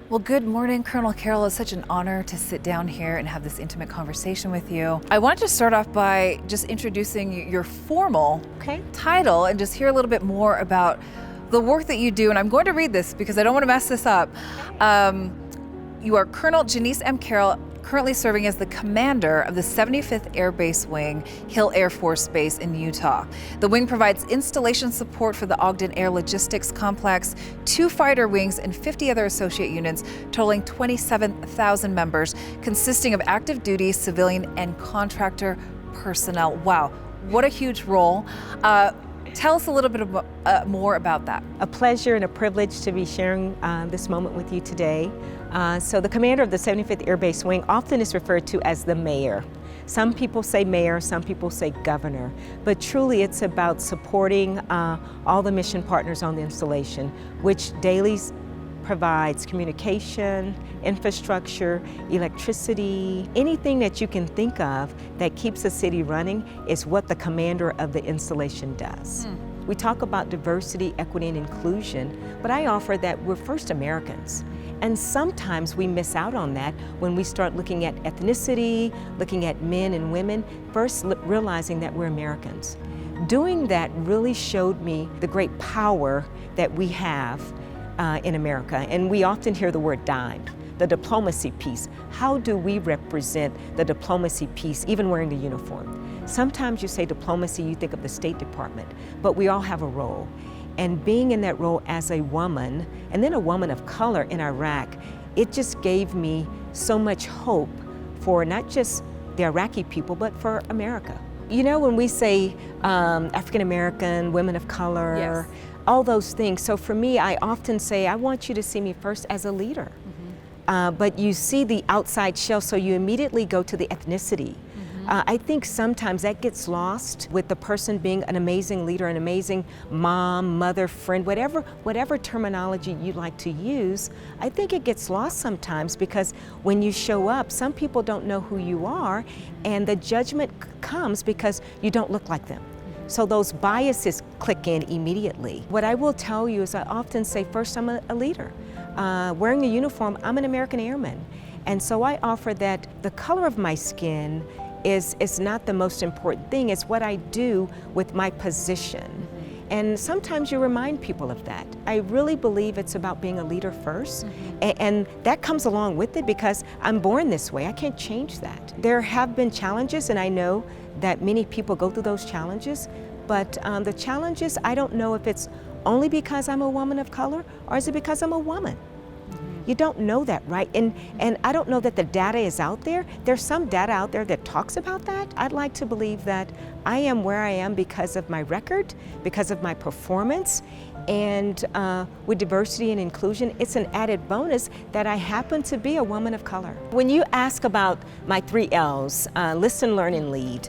Well, good morning, Colonel Carroll. It's such an honor to sit down here and have this intimate conversation with you. I wanted to start off by just introducing your formal title and just hear a little bit more about the work that you do. And I'm going to read this because I don't want to mess this up. You are Colonel Janice M. Carroll, currently serving as the commander of the 75th Air Base Wing, Hill Air Force Base in Utah. The wing provides installation support for the Ogden Air Logistics Complex, 2 fighter wings, and 50 other associate units, totaling 27,000 members, consisting of active duty, civilian, and contractor personnel. Wow, what a huge role. Tell us a little bit more about that. A pleasure and a privilege to be sharing this moment with you today. So the commander of the 75th Air Base Wing often is referred to as the mayor. Some people say mayor, some people say governor, but truly it's about supporting all the mission partners on the installation, which daily provides communication, infrastructure, electricity, anything that you can think of that keeps a city running is what the commander of the installation does. We talk about diversity, equity, and inclusion, but I offer that we're first Americans. And sometimes we miss out on that when we start looking at ethnicity, looking at men and women, first realizing that we're Americans. Doing that really showed me the great power that we have in America. And we often hear the word dime, the diplomacy piece. How do we represent the diplomacy piece, even wearing the uniform? Sometimes you say diplomacy, you think of the State Department, but we all have a role. And being in that role as a woman, and then a woman of color in Iraq, it just gave me so much hope for not just the Iraqi people, but for America. You know, when we say African American, women of color, Yes. all those things. So for me, I often say, I want you to see me first as a leader. But you see the outside shell, so you immediately go to the ethnicity. I think sometimes that gets lost with the person being an amazing leader, an amazing mom, mother, friend, whatever terminology you like to use. I think it gets lost sometimes because when you show up, some people don't know who you are, and the judgment comes because you don't look like them. So those biases click in immediately. What I will tell you is I often say, first, I'm a leader. Wearing a uniform, I'm an American airman. And so I offer that the color of my skin is not the most important thing. It's what I do with my position. And sometimes you remind people of that. I really believe it's about being a leader first. And that comes along with it because I'm born this way. I can't change that. There have been challenges, and I know that many people go through those challenges, but the challenges, I don't know if it's only because I'm a woman of color or is it because I'm a woman? You don't know that, right? And I don't know that the data is out there. There's some data out there that talks about that. I'd like to believe that I am where I am because of my record, because of my performance, and with diversity and inclusion, it's an added bonus that I happen to be a woman of color. When you ask about my 3 L's, listen, learn, and lead,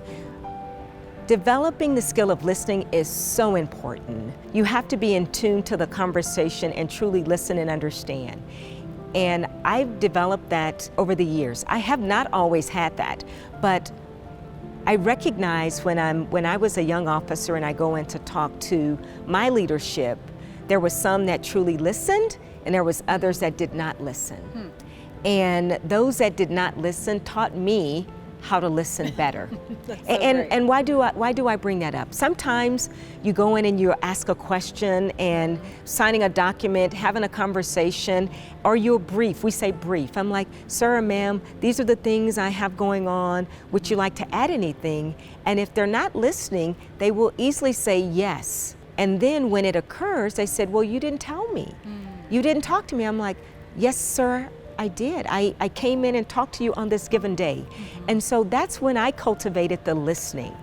developing the skill of listening is so important. You have to be in tune to the conversation and truly listen and understand. And I've developed that over the years. I have not always had that, but I recognize when I was a young officer and I go in to talk to my leadership, there was some that truly listened and there was others that did not listen. And those that did not listen taught me how to listen better. And why do I bring that up? Sometimes you go in and you ask a question and signing a document, having a conversation, or you'll brief. We say brief. I'm like, sir or ma'am, these are the things I have going on. Would you like to add anything? And if they're not listening, they will easily say yes. And then when it occurs, they said, well, you didn't tell me. You didn't talk to me. I'm like, yes, sir, I did. I came in and talked to you on this given day. And so that's when I cultivated the listening.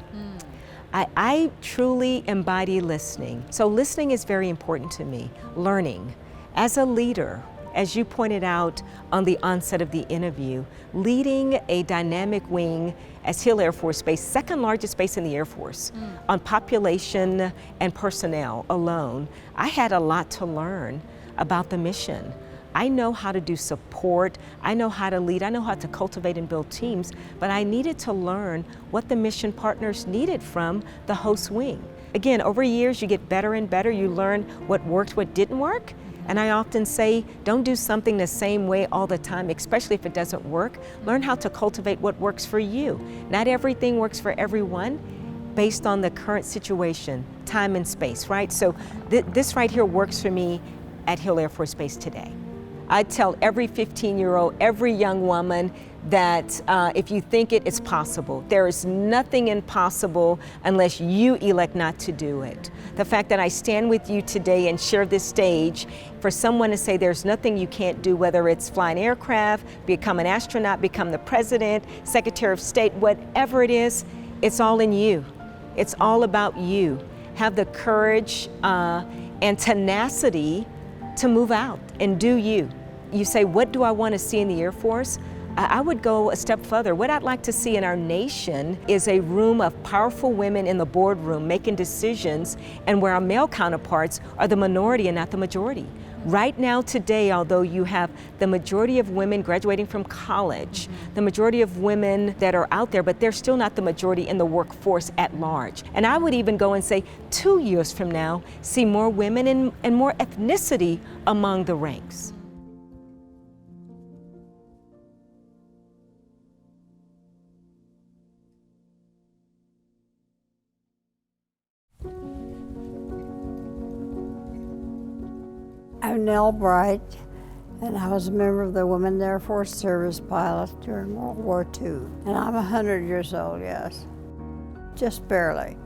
I truly embody listening. So listening is very important to me. Learning. As a leader, as you pointed out on the onset of the interview, leading a dynamic wing as Hill Air Force Base, second largest base in the Air Force, on population and personnel alone, I had a lot to learn about the mission. I know how to do support, I know how to lead, I know how to cultivate and build teams, but I needed to learn what the mission partners needed from the host wing. Again, over years you get better and better, you learn what worked, what didn't work, And I often say, don't do something the same way all the time, especially if it doesn't work. Learn how to cultivate what works for you. Not everything works for everyone based on the current situation, time and space, right? So this right here works for me at Hill Air Force Base today. I tell every 15-year-old, every young woman that if you think it, it's possible. There is nothing impossible unless you elect not to do it. The fact that I stand with you today and share this stage for someone to say there's nothing you can't do, whether it's fly an aircraft, become an astronaut, become the president, Secretary of State, whatever it is, it's all in you. It's all about you. Have the courage and tenacity to move out and do you. You say, what do I want to see in the Air Force? I would go a step further. What I'd like to see in our nation is a room of powerful women in the boardroom making decisions, and where our male counterparts are the minority and not the majority. Right now, today, although you have the majority of women graduating from college, the majority of women that are out there, but they're still not the majority in the workforce at large. And I would even go and say 2 years from now, see more women and more ethnicity among the ranks. I'm Nell Bright, and I was a member of the Women Air Force Service pilots during World War II. And I'm 100 years old, yes. Just barely.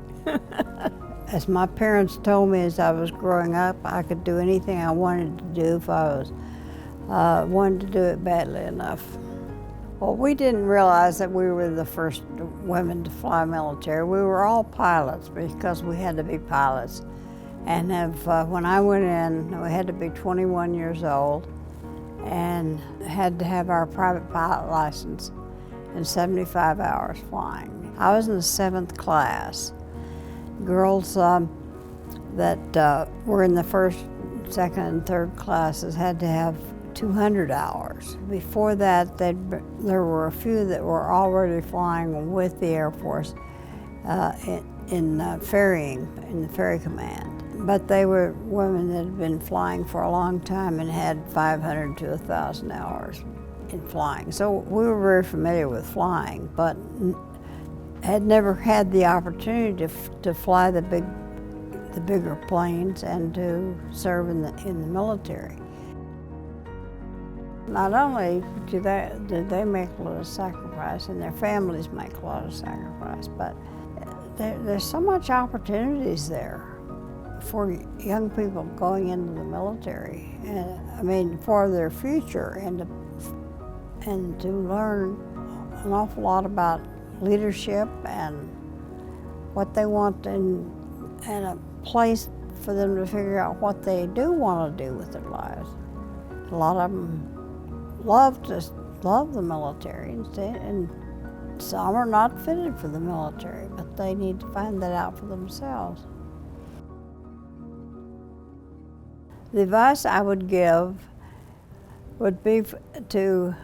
As my parents told me as I was growing up, I could do anything I wanted to do if I wanted to do it badly enough. Well, we didn't realize that we were the first women to fly military. We were all pilots because we had to be pilots. And when I went in, we had to be 21 years old and had to have our private pilot license and 75 hours flying. I was in the 7th class. Girls that were in the 1st, 2nd, and 3rd classes had to have 200 hours. Before that, there were a few that were already flying with the Air Force in ferrying, in the ferry command. But they were women that had been flying for a long time and had 500 to 1,000 hours in flying. So we were very familiar with flying, but had never had the opportunity to fly the bigger planes and to serve in the military. Not only did they make a lot of sacrifice, and their families make a lot of sacrifice, but there's so much opportunities there for young people going into the military. I mean, for their future, and to learn an awful lot about leadership and what they want, and a place for them to figure out what they do want to do with their lives. A lot of them love the military, and some are not fitted for the military, but they need to find that out for themselves. The advice I would give would be to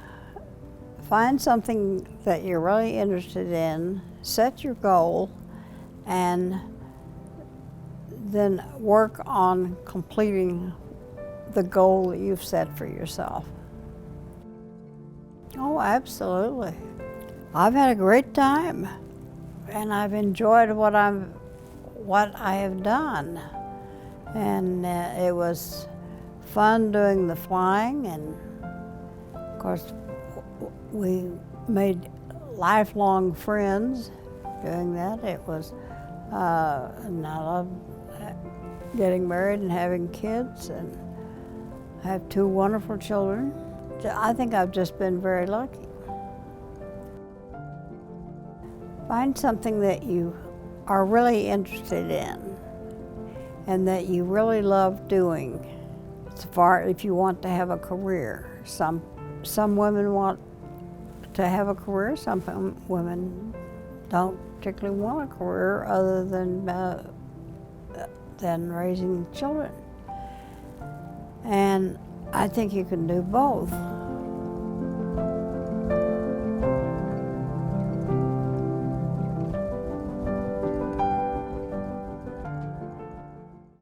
find something that you're really interested in, set your goal, and then work on completing the goal that you've set for yourself. Oh, absolutely. I've had a great time, and I've enjoyed what I have done. And it was fun doing the flying, and of course we made lifelong friends doing that. It was, and I love getting married and having kids, and I have 2 wonderful children. I think I've just been very lucky. Find something that you are really interested in and that you really love doing, if you want to have a career. Some women want to have a career, some women don't particularly want a career other than raising children. And I think you can do both.